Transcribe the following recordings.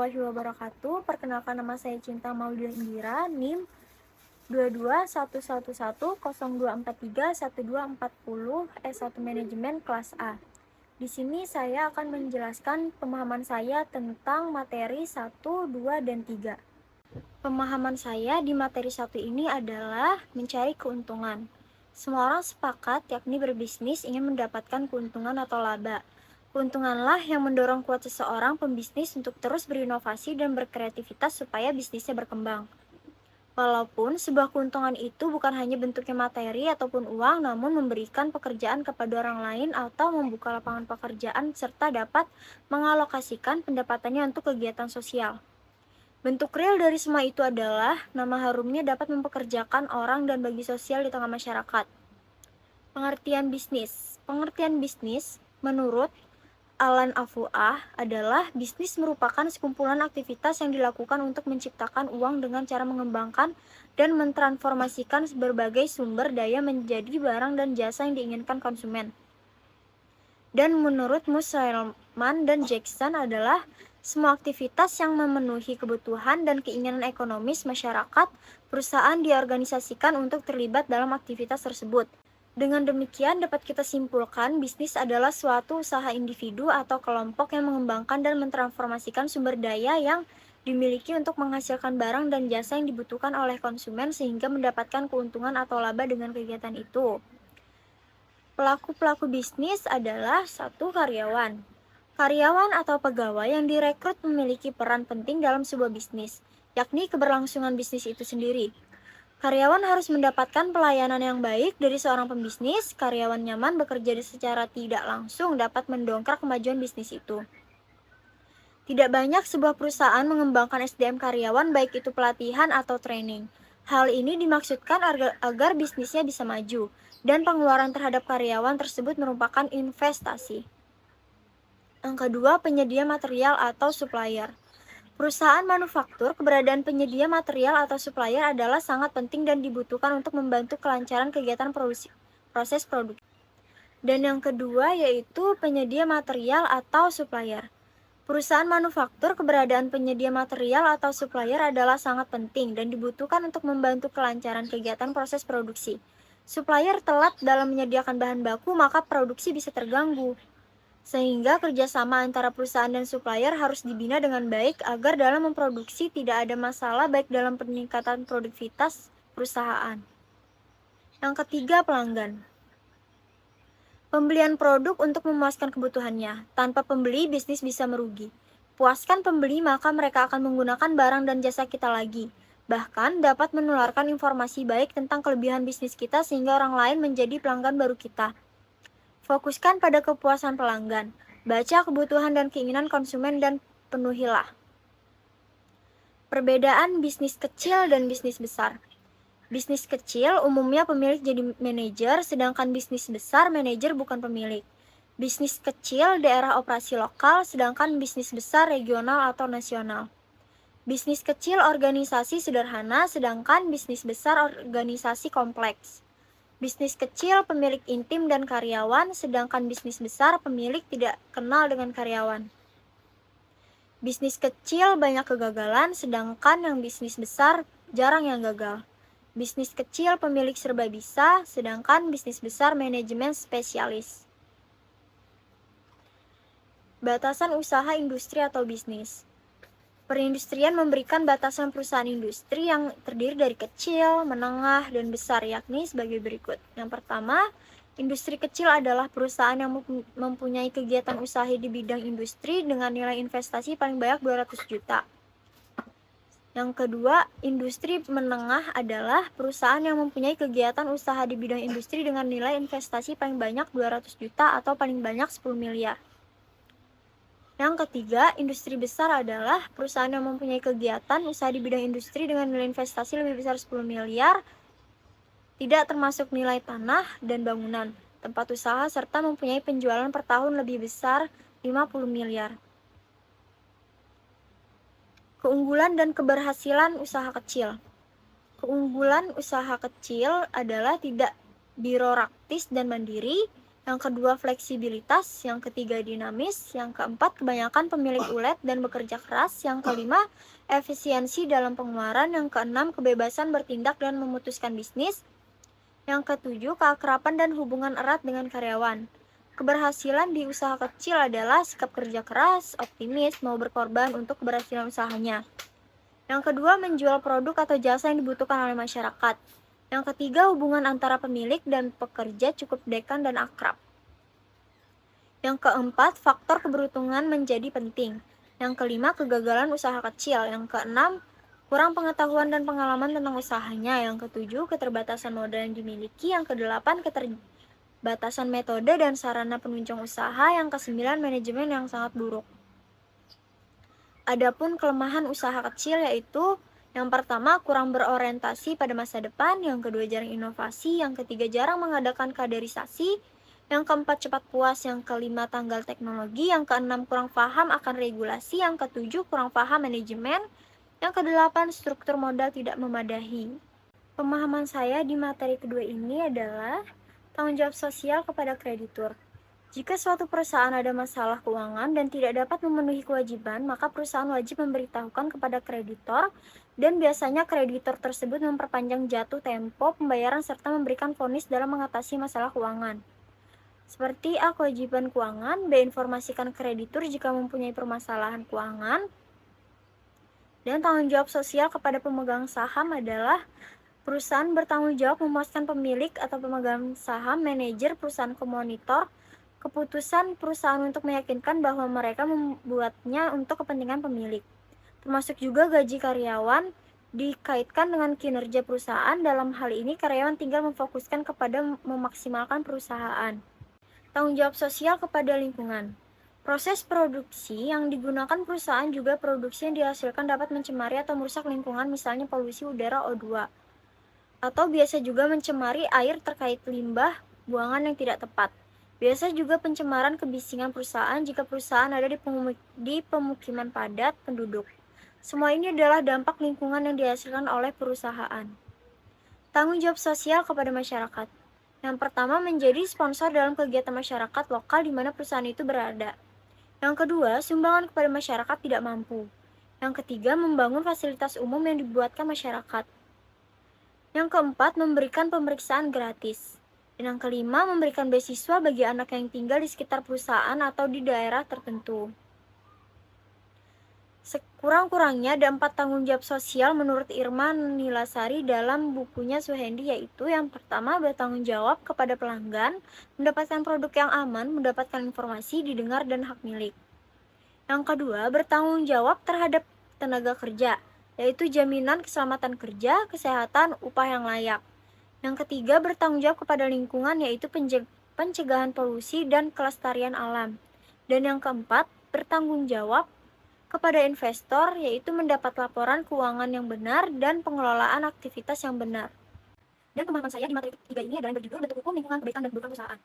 warahmatullahi wabarakatuh. Perkenalkan, nama saya Cinta Maulida Indira, NIM 22111024312440 S1 Manajemen kelas A. Di sini saya akan menjelaskan pemahaman saya tentang materi 1, 2, dan 3. Pemahaman saya di materi 1 ini adalah mencari keuntungan. Semua orang sepakat yakni berbisnis ingin mendapatkan keuntungan atau laba. Keuntunganlah yang mendorong kuat seseorang pembisnis untuk terus berinovasi dan berkreativitas supaya bisnisnya berkembang. Walaupun sebuah keuntungan itu bukan hanya bentuknya materi ataupun uang, namun memberikan pekerjaan kepada orang lain atau membuka lapangan pekerjaan serta dapat mengalokasikan pendapatannya untuk kegiatan sosial. Bentuk real dari semua itu adalah nama harumnya dapat mempekerjakan orang dan bagi sosial di tengah masyarakat. Pengertian bisnis. Pengertian bisnis menurut Alan Afuah adalah bisnis merupakan sekumpulan aktivitas yang dilakukan untuk menciptakan uang dengan cara mengembangkan dan mentransformasikan berbagai sumber daya menjadi barang dan jasa yang diinginkan konsumen. Dan menurut Musselman dan Jackson adalah semua aktivitas yang memenuhi kebutuhan dan keinginan ekonomis masyarakat, perusahaan diorganisasikan untuk terlibat dalam aktivitas tersebut. Dengan demikian, dapat kita simpulkan bisnis adalah suatu usaha individu atau kelompok yang mengembangkan dan mentransformasikan sumber daya yang dimiliki untuk menghasilkan barang dan jasa yang dibutuhkan oleh konsumen sehingga mendapatkan keuntungan atau laba dengan kegiatan itu. Pelaku-pelaku bisnis adalah 1. Karyawan. Karyawan atau pegawai yang direkrut memiliki peran penting dalam sebuah bisnis, yakni keberlangsungan bisnis itu sendiri. Karyawan harus mendapatkan pelayanan yang baik dari seorang pembisnis. Karyawan nyaman bekerja secara tidak langsung dapat mendongkrak kemajuan bisnis itu. Tidak banyak sebuah perusahaan mengembangkan SDM karyawan baik itu pelatihan atau training. Hal ini dimaksudkan agar bisnisnya bisa maju, dan pengeluaran terhadap karyawan tersebut merupakan investasi. Yang kedua, penyedia material atau supplier. Perusahaan manufaktur, keberadaan penyedia material atau supplier adalah sangat penting dan dibutuhkan untuk membantu kelancaran kegiatan proses produksi. Dan yang kedua yaitu penyedia material atau supplier. Perusahaan manufaktur, keberadaan penyedia material atau supplier adalah sangat penting dan dibutuhkan untuk membantu kelancaran kegiatan proses produksi. Supplier telat dalam menyediakan bahan baku, maka produksi bisa terganggu. Sehingga kerjasama antara perusahaan dan supplier harus dibina dengan baik agar dalam memproduksi tidak ada masalah baik dalam peningkatan produktivitas perusahaan. Yang ketiga, pelanggan. Pembelian produk untuk memuaskan kebutuhannya. Tanpa pembeli, bisnis bisa merugi. Puaskan pembeli, maka mereka akan menggunakan barang dan jasa kita lagi. Bahkan dapat menularkan informasi baik tentang kelebihan bisnis kita sehingga orang lain menjadi pelanggan baru kita. Fokuskan pada kepuasan pelanggan. Baca kebutuhan dan keinginan konsumen dan penuhilah. Perbedaan bisnis kecil dan bisnis besar. Bisnis kecil umumnya pemilik jadi manajer, sedangkan bisnis besar manajer bukan pemilik. Bisnis kecil daerah operasi lokal, sedangkan bisnis besar regional atau nasional. Bisnis kecil organisasi sederhana, sedangkan bisnis besar organisasi kompleks. Bisnis kecil pemilik intim dan karyawan, sedangkan bisnis besar pemilik tidak kenal dengan karyawan. Bisnis kecil banyak kegagalan, sedangkan yang bisnis besar jarang yang gagal. Bisnis kecil pemilik serba bisa, sedangkan bisnis besar manajemen spesialis. Batasan usaha industri atau bisnis. Perindustrian memberikan batasan perusahaan industri yang terdiri dari kecil, menengah, dan besar, yakni sebagai berikut. Yang pertama, industri kecil adalah perusahaan yang mempunyai kegiatan usaha di bidang industri dengan nilai investasi paling banyak 200 juta. Yang kedua, industri menengah adalah perusahaan yang mempunyai kegiatan usaha di bidang industri dengan nilai investasi paling banyak 200 juta atau paling banyak 10 miliar. Yang ketiga, industri besar adalah perusahaan yang mempunyai kegiatan usaha di bidang industri dengan nilai investasi lebih besar 10 miliar, tidak termasuk nilai tanah dan bangunan, tempat usaha, serta mempunyai penjualan per tahun lebih besar 50 miliar. Keunggulan dan keberhasilan usaha kecil. Keunggulan usaha kecil adalah tidak birokratis dan mandiri, Yang kedua, fleksibilitas. Yang ketiga, dinamis. Yang keempat, kebanyakan pemilik ulet dan bekerja keras. Yang kelima, efisiensi dalam pengeluaran. Yang keenam, kebebasan bertindak dan memutuskan bisnis. Yang ketujuh, keakraban dan hubungan erat dengan karyawan. Keberhasilan di usaha kecil adalah sikap kerja keras, optimis, mau berkorban untuk keberhasilan usahanya. Yang kedua, menjual produk atau jasa yang dibutuhkan oleh masyarakat. Yang ketiga, hubungan antara pemilik dan pekerja cukup dekan dan akrab. Yang keempat, faktor keberuntungan menjadi penting. Yang kelima, kegagalan usaha kecil. Yang keenam, kurang pengetahuan dan pengalaman tentang usahanya. Yang ketujuh, keterbatasan modal yang dimiliki. Yang kedelapan, keterbatasan metode dan sarana penunjang usaha. Yang kesembilan, manajemen yang sangat buruk. Adapun kelemahan usaha kecil yaitu yang pertama, kurang berorientasi pada masa depan. Yang kedua, jarang inovasi. Yang ketiga, jarang mengadakan kaderisasi. Yang keempat, cepat puas. Yang kelima, tanggal teknologi. Yang keenam, kurang paham akan regulasi. Yang ketujuh, kurang paham manajemen. Yang kedelapan, struktur modal tidak memadai. Pemahaman saya di materi kedua ini adalah tanggung jawab sosial kepada kreditur. Jika suatu perusahaan ada masalah keuangan dan tidak dapat memenuhi kewajiban, maka perusahaan wajib memberitahukan kepada kreditor dan biasanya kreditor tersebut memperpanjang jatuh tempo pembayaran serta memberikan vonis dalam mengatasi masalah keuangan. Seperti A. Kewajiban keuangan, B. Informasikan kreditur jika mempunyai permasalahan keuangan, dan tanggung jawab sosial kepada pemegang saham adalah perusahaan bertanggung jawab memuaskan pemilik atau pemegang saham, manajer perusahaan, komonitor, keputusan perusahaan untuk meyakinkan bahwa mereka membuatnya untuk kepentingan pemilik. Termasuk juga gaji karyawan dikaitkan dengan kinerja perusahaan. Dalam hal ini, karyawan tinggal memfokuskan kepada memaksimalkan perusahaan. Tanggung jawab sosial kepada lingkungan. Proses produksi yang digunakan perusahaan juga produksi yang dihasilkan dapat mencemari atau merusak lingkungan, misalnya polusi udara O2. Atau biasa juga mencemari air terkait limbah, buangan yang tidak tepat. Biasa juga pencemaran kebisingan perusahaan jika perusahaan ada di pemukiman padat penduduk. Semua ini adalah dampak lingkungan yang dihasilkan oleh perusahaan. Tanggung jawab sosial kepada masyarakat. Yang pertama, menjadi sponsor dalam kegiatan masyarakat lokal di mana perusahaan itu berada. Yang kedua, sumbangan kepada masyarakat tidak mampu. Yang ketiga, membangun fasilitas umum yang dibuatkan masyarakat. Yang keempat, memberikan pemeriksaan gratis. Dan yang kelima, memberikan beasiswa bagi anak yang tinggal di sekitar perusahaan atau di daerah tertentu. Sekurang-kurangnya ada 4 tanggung jawab sosial menurut Irma Nilasari dalam bukunya Suhendi, yaitu yang pertama, bertanggung jawab kepada pelanggan, mendapatkan produk yang aman, mendapatkan informasi, didengar, dan hak milik. Yang kedua, bertanggung jawab terhadap tenaga kerja, yaitu jaminan keselamatan kerja, kesehatan, upah yang layak. Yang ketiga, bertanggung jawab kepada lingkungan, yaitu pencegahan polusi dan kelestarian alam. Dan yang keempat, bertanggung jawab kepada investor, yaitu mendapat laporan keuangan yang benar dan pengelolaan aktivitas yang benar. Dan pemahaman saya di materi ketiga ini adalah berjudul bentuk hukum, lingkungan, kebaikan, dan keburukan perusahaan.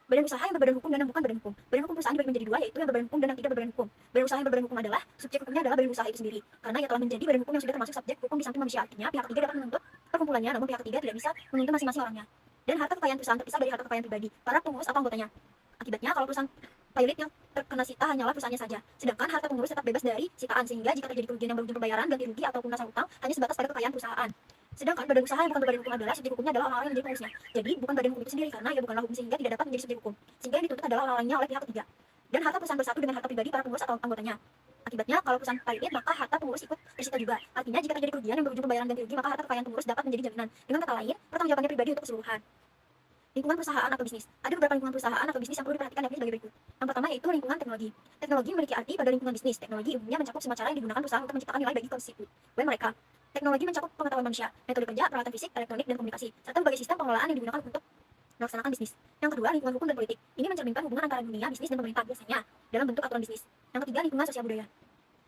Badan usaha yang berbadan hukum dan yang bukan badan hukum. Badan hukum perusahaan dibagi menjadi 2, yaitu yang berbadan hukum dan yang tidak berbadan hukum. Badan usaha yang berbadan hukum adalah subjek hukumnya adalah badan usaha itu sendiri, karena ia telah menjadi badan hukum yang sudah termasuk subjek hukum di samping manusia. Artinya pihak ketiga dapat menuntut perkumpulannya, namun pihak ketiga tidak bisa menuntut masing-masing orangnya. Dan harta kekayaan perusahaan terpisah dari harta kekayaan pribadi para pengurus atau anggotanya. Akibatnya, kalau perusahaan pilot yang terkena sita hanyalah perusahaannya saja, sedangkan harta pengurus tetap bebas dari sitaan, sehingga jika terjadi kerugian yang berujung pembayaran ganti rugi atau lunasan utang hanya sebatas pada kekayaan perusahaan. Sedangkan badan usaha yang bukan berbadan hukum adalah subjek hukumnya adalah orang-orang yang menjadi pengurusnya. Jadi bukan badan hukum itu sendiri, karena ia bukanlah hukum sehingga tidak dapat menjadi subjek hukum. Sehingga yang dituntut adalah orang-orangnya oleh pihak ketiga. Dan harta perusahaan bersatu dengan harta pribadi para pengurus atau anggotanya. Akibatnya, kalau perusahaan pilot maka harta pengurus ikut tersita juga. Artinya jika terjadi kerugian yang berujung pembayaran ganti rugi, maka harta kekayaan pengurus dapat menjadi jaminan. Dengan kata lain, pertanggungjawabannya pribadi untuk keseluruhan. Lingkungan perusahaan atau bisnis. Ada beberapa lingkungan perusahaan atau bisnis yang perlu diperhatikan yakni sebagai berikut. Yang pertama yaitu lingkungan teknologi. Teknologi memiliki arti pada lingkungan bisnis. Teknologi umumnya mencakup semua cara yang digunakan perusahaan untuk menciptakan nilai bagi konstituen mereka. Teknologi mencakup pengetahuan manusia, metode kerja, peralatan fisik, elektronik, dan komunikasi, serta berbagai sistem pengelolaan yang digunakan untuk melaksanakan bisnis. Yang kedua, lingkungan hukum dan politik. Ini mencerminkan hubungan antara dunia bisnis dan pemerintah, biasanya dalam bentuk aturan bisnis. Yang ketiga, lingkungan sosial budaya.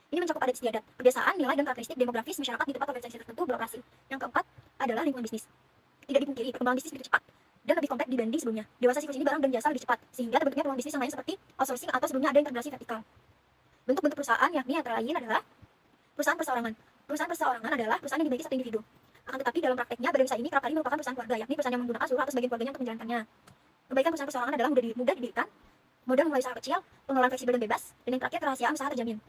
Ini mencakup adat istiadat, kebiasaan, nilai, dan karakteristik demografis masyarakat di tempat organisasi tertentu beroperasi. Yang keempat adalah lingkungan bisnis. Tidak dipungkiri, perkembangan bisnis begitu cepat dan lebih kompleks dibanding sebelumnya. Dewasa siklus ini barang dan jasa lebih cepat, sehingga terbentuknya peluang bisnis yang lain seperti outsourcing atau sebelumnya ada integrasi vertikal. Bentuk-bentuk perusahaan yakni antara lain adalah perusahaan perseorangan. Perusahaan perseorangan adalah perusahaan yang dimiliki satu individu. Akan tetapi dalam prakteknya badan usaha ini kerap kali merupakan perusahaan keluarga, yakni perusahaan yang menggunakan seluruh atau sebagian keluarganya untuk menjalankannya. Kebaikan perusahaan perseorangan adalah mudah didirikan, modal mulai usaha kecil, pengelolaan fleksibel dan bebas, dan yang terakhir kerahasiaan usaha terjamin.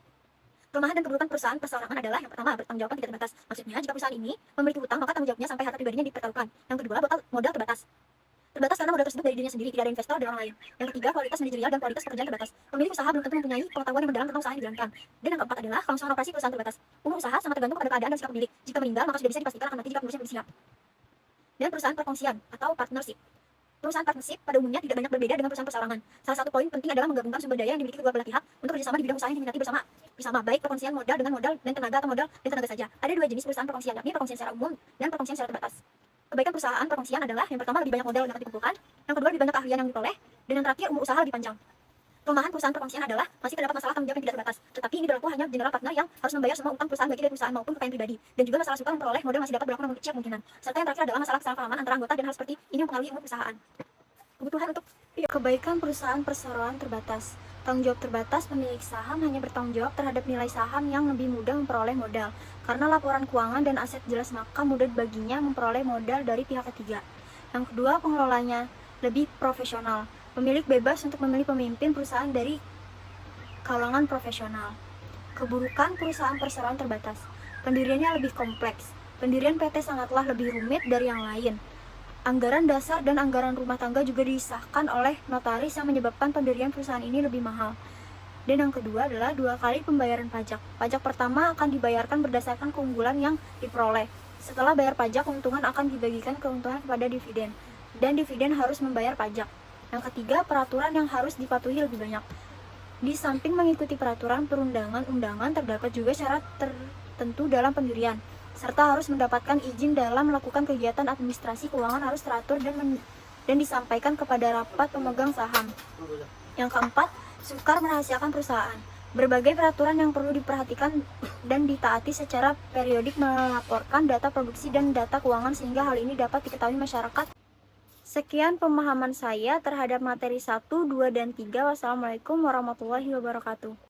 Kelemahan dan keburukan perusahaan perseorangan adalah yang pertama, bertanggung jawab tidak terbatas. Maksudnya, jika perusahaan ini memiliki hutang, maka tanggung jawabnya sampai harta pribadinya dipertaruhkan. Yang kedua, modal terbatas. Terbatas karena modal tersebut dari dirinya sendiri, tidak ada investor dan orang lain. Yang ketiga, kualitas manajerial dan kualitas pekerjaan terbatas. Pemilik usaha belum tentu mempunyai pengetahuan yang mendalam tentang usaha yang dijalankan. Dan yang keempat adalah kelangsungan operasi perusahaan terbatas. Umur usaha sangat tergantung pada keadaan dan sikap pemilik. Jika meninggal, maka sudah bisa dipastikan akan mati jika pengurusnya belum siap. Dan perusahaan perkongsian atau partnership. Perusahaan partnership pada umumnya tidak banyak berbeda dengan perusahaan perseorangan. Salah satu poin penting adalah menggabungkan sumber daya yang dimiliki kedua belah pihak untuk kerjasama di bidang usaha yang diminati bersama, baik perkongsian modal dengan modal dan tenaga atau modal dan tenaga saja. Ada dua jenis perusahaan perkongsian, yakni perkongsian secara umum dan perkongsian secara terbatas. Kebaikan perusahaan perkongsian adalah yang pertama, lebih banyak modal yang dapat dikumpulkan, yang kedua, lebih banyak keahlian yang diperoleh, dan yang terakhir, umur usaha lebih panjang. Kelemahan perusahaan perkongsian adalah masih terdapat masalah tanggung jawab yang tidak terbatas, tetapi ini berlaku hanya general partner yang harus membayar semua utang perusahaan baik dari perusahaan maupun kekayaan pribadi, dan juga masalah sukar memperoleh modal masih dapat berlaku namun kecil kemungkinan. Serta yang terakhir adalah masalah kesalahpahaman antara anggota dan hal seperti ini mempengaruhi umur perusahaan. Kebutuhan untuk kebaikan perusahaan perseroan terbatas. Tanggung jawab terbatas, pemilik saham hanya bertanggung jawab terhadap nilai saham yang lebih mudah memperoleh modal. Karena laporan keuangan dan aset jelas, maka mudah baginya memperoleh modal dari pihak ketiga. Yang kedua, pengelolanya lebih profesional. Pemilik bebas untuk memilih pemimpin perusahaan dari kalangan profesional. Keburukan perusahaan perseroan terbatas. Pendiriannya lebih kompleks. Pendirian PT sangatlah lebih rumit dari yang lain. Anggaran dasar dan anggaran rumah tangga juga disahkan oleh notaris yang menyebabkan pendirian perusahaan ini lebih mahal. Dan yang kedua adalah 2 kali pembayaran pajak. Pajak pertama akan dibayarkan berdasarkan keunggulan yang diperoleh. Setelah bayar pajak, keuntungan akan dibagikan keuntungan kepada dividen. Dan dividen harus membayar pajak. Yang ketiga, peraturan yang harus dipatuhi lebih banyak. Di samping mengikuti peraturan perundang-undangan, terdapat juga syarat tertentu dalam pendirian, serta harus mendapatkan izin dalam melakukan kegiatan administrasi keuangan harus teratur dan disampaikan kepada rapat pemegang saham. Yang keempat, sukar merahasiakan perusahaan. Berbagai peraturan yang perlu diperhatikan dan ditaati secara periodik, melaporkan data produksi dan data keuangan sehingga hal ini dapat diketahui masyarakat. Sekian pemahaman saya terhadap materi 1, 2, dan 3. Wassalamualaikum warahmatullahi wabarakatuh.